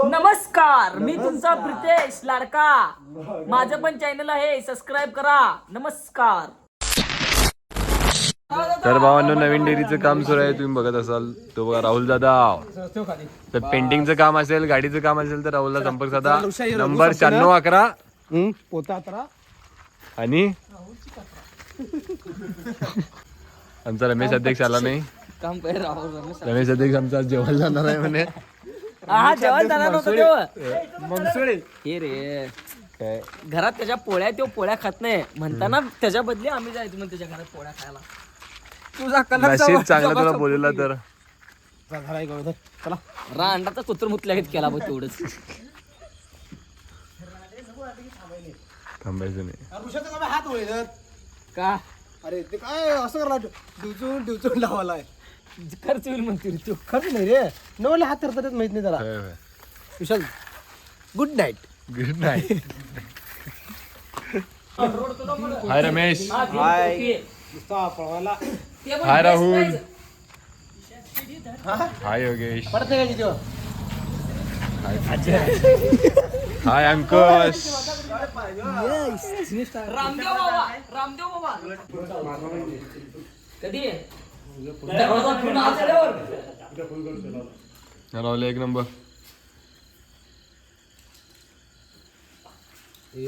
नमस्कार, मी तुमचा प्रितेश लाडका. माझं पण चॅनल आहे, सबस्क्राईब करा. नमस्कार. तर भावांनो, नवीन डेअरीचं काम सुरू आहे, तुम्ही बघत असाल. तो बघा राहुल दादा. तर पेंटिंगचं काम असेल, गाडीचं काम असेल तर राहुलला संपर्क साधा. नंबर 9611 पोता 13 आणि आमचा रमेश अध्यक्ष आला नाही. रमेश अध्यक्ष आमचा जेवण जाणार आहे म्हणे. हा, जेवण जाणार होतं तेव्हा. मनसुळे हे रे, काय घरात त्याच्या पोळ्या, तो पोळ्या खात नाही म्हणताना त्याच्या बदली आम्ही जायचो मग त्याच्या घरात पोळ्या खायला. तुझा नशीब चांगला तुला बोलला तर. चला रांडाचा कुत्र मुतल्या केला बघ तेवढंच. थांबायचं नाही. ऋषाचा हात वळलं का अरे ते काय असं करायला डिवचून लावायला खर्च होईल म्हणते रे तू. खरंच नाही रे नवले हात धरतात माहित नाही त्याला. Vishal good night. Good night. Hi Ramesh. पळवायला हाय राहुल. हाय योगेश. पडत नाही का तिथं? हाय अंकुश. रामदेव बाबा, रामदेव बाबा कधी राहुल एक नंबर.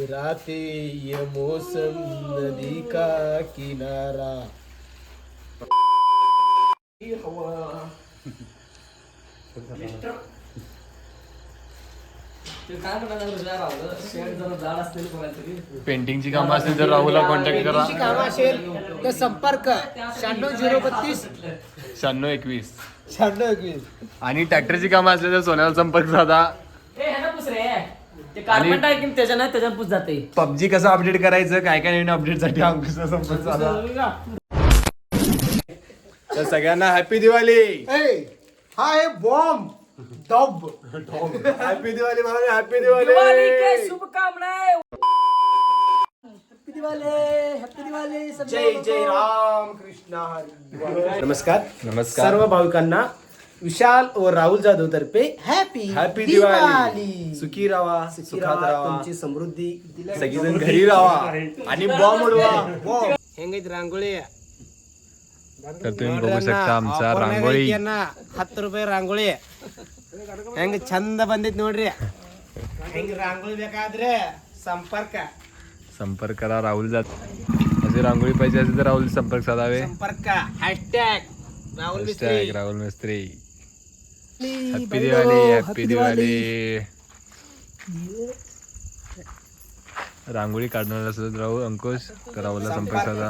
राते ये मौसम नदी का किनारा. पेंटिंगची कामं असतील तर राहुलला कॉन्टॅक्ट करा. काम असेल तर संपर्क 96 032 9621. 96 आणि ट्रॅक्टरची कामं असली तर सोन्याला संपर्क साधा. ते कार्पेंटर आहे की त्याच्यानं त्याच्यात पुस जाते. पबजी कसं अपडेट करायचं, काय काय नवीन अपडेट साठी अंकुशचा संपर्क साधा. तर सगळ्यांना हॅपी दिवाळी. हा आहे बॉम्ब टॉप. हॅपी दिवाळी भाऊ. हॅपी दिवाळी दिवाळी. के शुभकामनाएं. जय जय राम कृष्ण हरी. नमस्कार नमस्कार. सर्व भाविकांना विशाल व राहुल जाधव तर्फे हॅपी हॅपी दिवाळी. सुखी राहा, सुखात राहा, तुमची समृद्धी सगळीजण घरी राहा आणि बॉम्ब उडवा. हेंगीत रांगोळी. तर तुम्ही बघू शकता आमचा रांगोळी. 10 ರೂಪಾಯಿ ರಾಂಗೋಳಿ ಹೆಂಗ ಚಂದ ಬಂದೈತಿ ನೋಡ್ರಿ. ಹೆಂಗ ರಾಂಗೋಳಿ ಬೇಕಾದ್ರೆ संपर्क करा. राहुल जात असे रांगोळी पाहिजे असेल तर राहुल संपर्क साधावे. संपर्क हॅशटॅग राहुल मिस्त्री. राहुल मिस्त्री. हॅपी दिवाळी. हॅपी दिवाळी. रांगोळी काढणार असेल तर राहुल अंकुश तर राहुलला संपर्क साधा.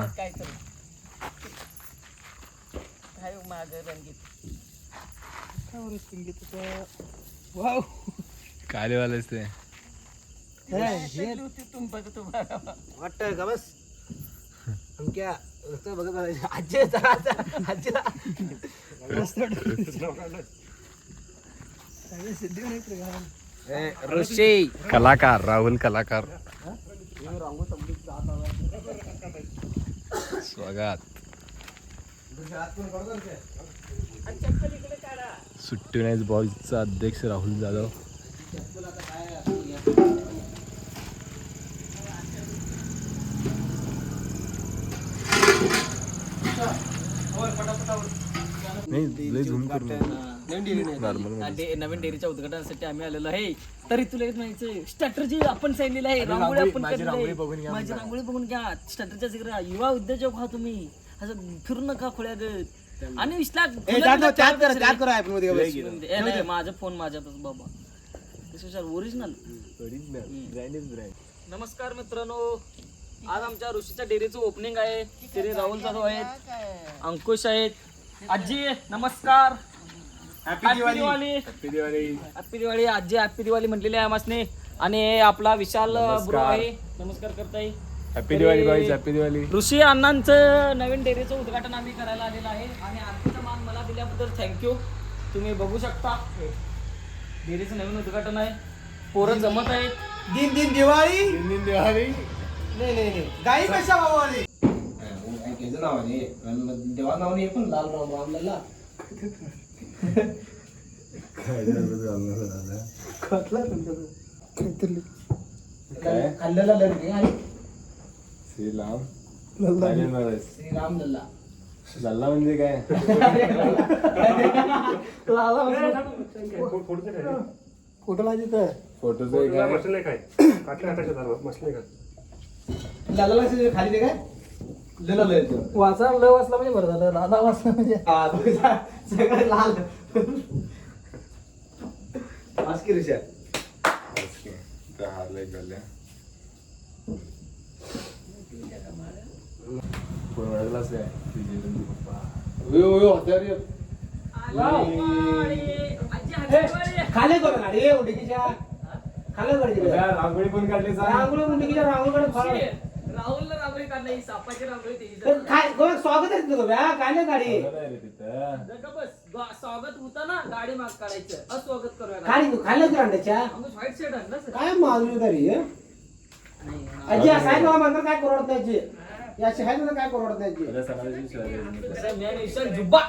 काय लिवायलाच ते वाटत का बस क्या बघत आजी आजीला ऋषी कलाकार. राहुल कलाकार. स्वागत. सुट्टी नाईट बॉयजचा अध्यक्ष राहुल जाधव. नाही लय झूम करू नॉर्मल. नवीन डेअरीच्या उद्घाटनासाठी आम्ही आलेलो आहे. तरी तुला एक माहिती स्ट्रॅटर्जी आपण सांगितलेलं आहे. रांगोळी आपण माझी रांगोळी बघून घ्या. माझी रांगोळी बघून घ्या. स्ट्रॅटर्जीच्या जिकडे युवा उद्योजक व्हा तुम्ही. असं फिरू नका खोळ्या गत. आणि माझा फोन माझ्यातच बाबा. ओरिजिनल. नमस्कार मित्रांनो, आज आमच्या ऋषीच्या डेअरीचं ओपनिंग आहे. तिथे राहुल जाधव आहेत, अंकुश आहेत. आजी नमस्कार. Happy Diwali. Happy Diwali. Happy Diwali. आजी हॅपी दिवाळी म्हटलेली आहे आम्हासने. आणि आपला विशाल ब्रो आहे, नमस्कार करताय. हॅपी दिवाळी बाईज. हॅपी दिवाळी. ऋषी अण्णांचं नवीन डेअरीचं उद्घाटन आम्ही करायला आलेलं आहे. आणि आरतीचा मान मला दिल्याबद्दल थँक्यू. तुम्ही बघू शकता डेअरीचं नवीन उद्घाटन आहे. पोरं जमत आहेत. दिन दिन दिवाळी. दिन दिवाळी. नाही गाई कशा भावाली. देवा नावाने पण लाल राम रामला खाल्लेला लढके आणि श्रीराम श्रीराम लल्ला लल्ला म्हणजे काय फोटो लाजी तर फोटोच लाला लागते खाली ते काय लला लय वाचा ल वाचला म्हणजे बरं झालं लाला वाचला म्हणजे सगळं लाल मास्की ऋषा हारले झाले खाले करू गाडी उडकीच्या खाले गाडी रांगोळी पण काढली रांगोळी उडकीच्या रांगोळी राहुलला रांगोळी काढली सापाची रांगोळी त्याची स्वागत आहे तुझं काय गाडी स्वागत होतं ना गाडी माग काढायचं अस्वागत करूया खाली तू खाल्लं तू अंड्याच्या व्हाईट शर्ट आणलं सर काय माजून तरी अजी असं आहे मला म्हणतात काय करोड त्याची याची आहे तुला काय करोड त्याची जुब्बा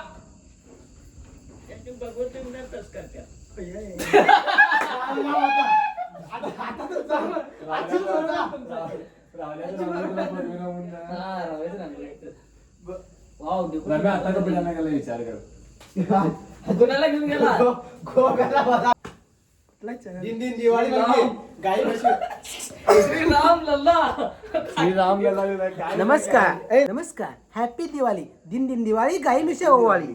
विचार कर कुणाला घेऊन गेला दिन दिन दिवाळी गाई श्रीराम लल्ला श्रीराम लल्ला नमस्कार नमस्कार हॅपी दिवाळी दिन दिन दिवाळी गाई मिशे ओवाळी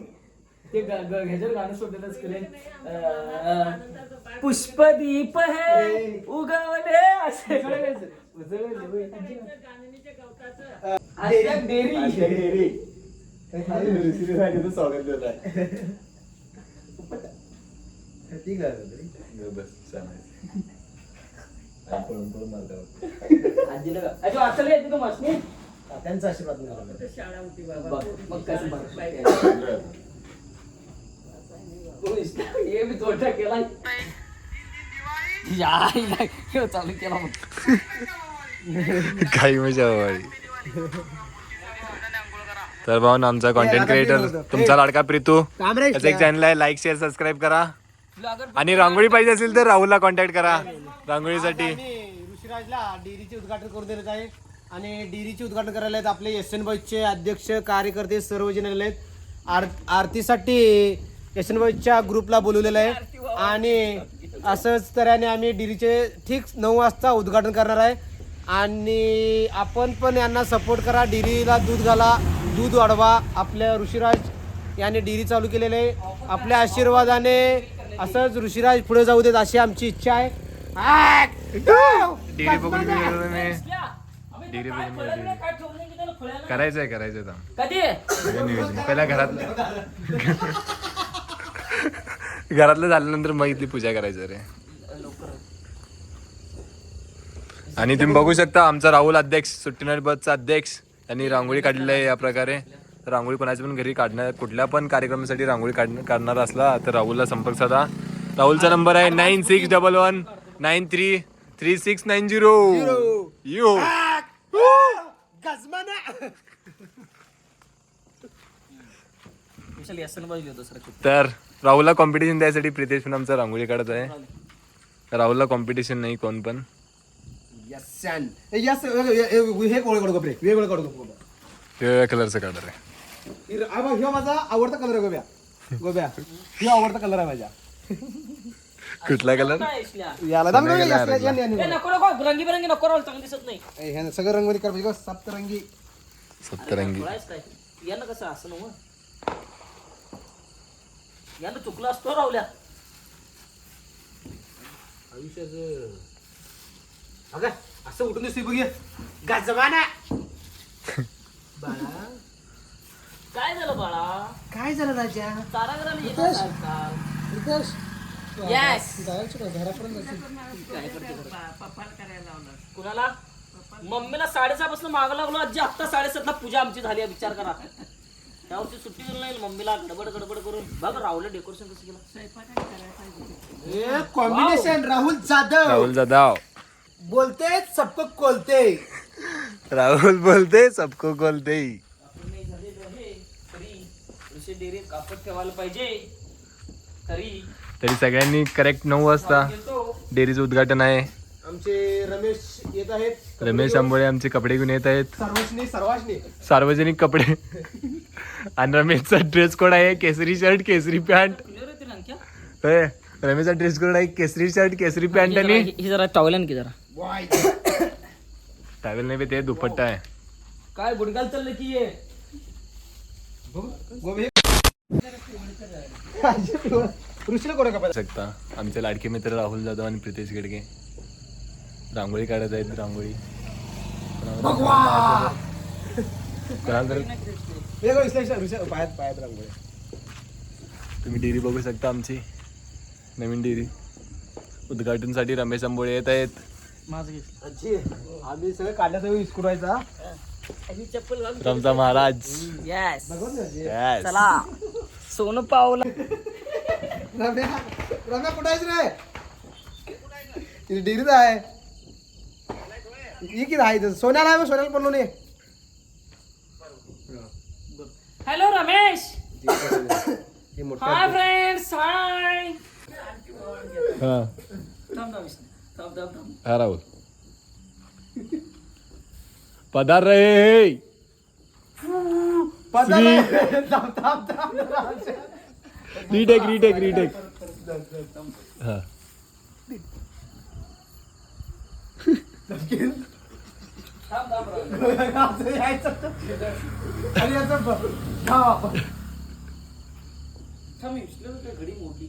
ते ह्याच्यावर गाणं सोडलेलंच केले पुष्पदीप है उगवले असे डेअरी स्वागत देत आहे आजीला येते तो मशनी त्यांचा आशीर्वाद मिळाला शाळा होती बाबा मग कसं हे मी तोटा केला चालू केला मग काही मजा हवी तर भाऊ आमचा कॉन्टेंट क्रिएटर तुमचा लाडका प्रीतू त्याचा एक चॅनल आहे लाईक शेअर सबस्क्राईब करा आणि रांगोळी पाहिजे असेल तर राहुलला कॉन्टॅक्ट करा रांगोळीसाठी ऋषिराजला डेअरीचे उद्घाटन करून देण्यात आहे आणि डेअरीचे उद्घाटन करायला आहेत आपले एसएन बॉईजचे अध्यक्ष कार्यकर्ते सर्वजण आलेले आहेत आरतीसाठी एसएन बॉईजच्या ग्रुपला बोलवलेलं आहे आणि असंच तऱ्हेने आम्ही डेअरीचे ठीक 9 वाजता उद्घाटन करणार आहे आणि आपण पण यांना सपोर्ट करा डेअरीला दूध घाला दूध वाढवा आपल्या ऋषिराज यांनी डेअरी चालू केलेले आहे आपल्या आशीर्वादाने असंच ऋषिराज पुढे जाऊ देत अशी आमची इच्छा आहे डेअरी बघून करायचंय कधी पहिला घरातलं झाल्यानंतर मग इथली पूजा करायचं रे आणि तुम्ही बघू शकता आमचा राहुल अध्यक्ष सुट्टीनाट बसचा अध्यक्ष त्यांनी रांगोळी काढलेली आहे या प्रकारे रांगोळी कोणाच्या पण घरी काढणार कुठल्या पण कार्यक्रमासाठी रांगोळी काढणार असला तर राहुलला संपर्क साधा राहुलचा नंबर आहे 9611933690 यो तर राहुलला कॉम्पिटिशन द्यायसाठी प्रितेश पण आमचा रांगोळी काढत आहे राहुलला कॉम्पिटिशन नाही कोण पण वेगवेगळ्या कलरचं काढणार आहे माझा आवडता कलर आहे गोब्या हे आवडता कलर आहे माझ्या कुठला कलर याला नको रंगीबेरंगी नको राहुल चांगलं दिसत नाही सगळं रंगवली कर पाहिजे सप्तरंगी यानं कसं असं नव यानं चुकलं असतो राहुल्या आयुष्याचं अगं असं उठून दिसतोय बघ गाजवाना बाळा काय झालं बाळा काय झालं राजा चारा घराला रितेश येस घरापर्यंत कुणाला मम्मीला 6:30 पासून मागं लागलो आजी आत्ता 7:30 पूजा आमची झाली आहे विचार करा त्यावरची सुट्टी दिली नाही मम्मीला गडबड करून बघ राहुल डेकोरेशन कसं केलं कॉम्बिनेशन राहुल जाधव बोलते सबको कोलते राहुल बोलते सबको कोलते आपण नाही झाले तरी ऋषी डेअरी कापड ठेवायला पाहिजे तरी तरी सगळ्यांनी करेक्ट 9 वाजता डेअरीचं उद्घाटन आहे. आमचे रमेश येत आहेत. रमेश आंबोळे आमचे कपडे घेऊन येत आहेत. सर्वांनी सार्वजनिक कपडे. आणि रमेशचा ड्रेस कोड आहे केसरी शर्ट केसरी पॅन्ट. रमेशचा ड्रेस कोड आहे केसरी शर्ट केसरी पॅन्ट आणि ही जरा टॉवेल की जरा टॅवेल नाही बे, ते दुपट्टा आहे. काय गुडगाल चाललं की ये ऋषीला कोण का शकता आमचे लाडके मित्र राहुल जाधव आणि प्रितेश गेडगे रांगोळी काढत आहेत. रांगोळी पायात रांगोळी. तुम्ही डेअरी बघू शकता आमची नवीन डेअरी उद्घाटनसाठी रमेश आंबोळे येत आहेत. माझं आजी आम्ही सगळं काढण्याचा विस्कुरायचा. चप्पल घाल. रमजा महाराज. Yes Yes. चला सोनं पावला. रम्या कुठं आहेस रे? तिथे डिग्रीत आहे. ही किती आहे सोन्याला आहे. सोन्याला पडलो नाही. हॅलो रमेश. हे मोठं हाय फ्रेंड्स हाय. हा थांब थांब थांब थांब. हा राहुल पदार रे. रिटेक हा थांब मी विसरलो होतो, घडी मोडली.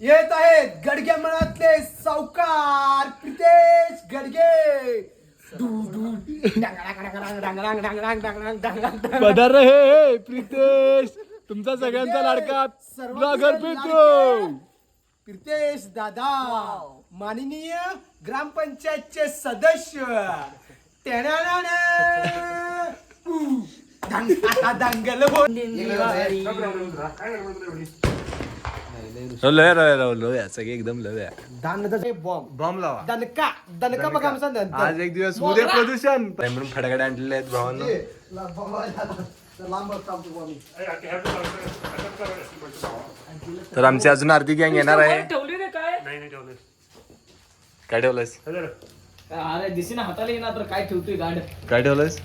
येत आहेत गडग्या मनातले सावकार प्रितेश गडगे. पदार रे प्रितेश तुमचा सगळ्यांचा लाडका ब्लॉगर पितो. प्रितेश दादा माननीय ग्रामपंचायतचे सदस्य. दंगल लव्या सगळे एकदम लव्या. बॉम्ब बॉम्ब लावा. दणका बघा आमचा आज एक दिवस उद्या प्रदूषण म्हणून फटाकडे आणलेले आहेत भावांनो. तर आमची अजून अर्धी गँग येणार आहे. ठेवली रे काय काय ठेवलंस अरे दिसे ना हाताला येणार तर काय ठेवतोय गाड. काय ठेवलंस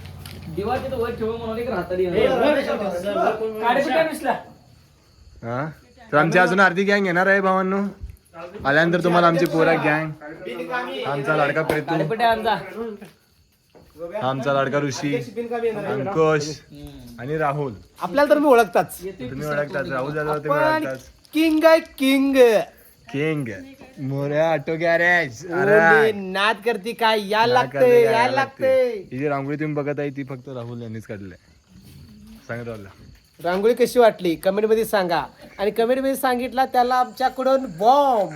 दिवाळी तर वर ठेव म्हणून एक हाताला काढे कुठे मिसला. हा तर आमची अजून अर्धी गँग येणार आहे भावांनो. आल्यानंतर तुम्हाला आमची पोरा गँग आमचा लाडका प्रेतू काढेपटे आणजा. आमचा लाडका ऋषी अंकुश आणि राहुल. आपल्याला तर मी ओळखताच. तुम्ही ओळखतात राहुल जाधव तुम्ही ओळखतात. किंग आहे king. King Morya auto garage. नाद करते काय या लागते. ही जी रांगोळी तुम्ही बघत आहे ती फक्त राहुल यांनीच काढली आहे. सांग राहुल रांगोळी कशी वाटली कमेंट मध्ये सांगा. आणि कमेंट मध्ये सांगितला त्याला आमच्याकडून बॉम्ब.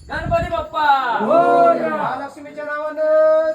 गणपती बाप्पा महालक्ष्मीच्या नावानं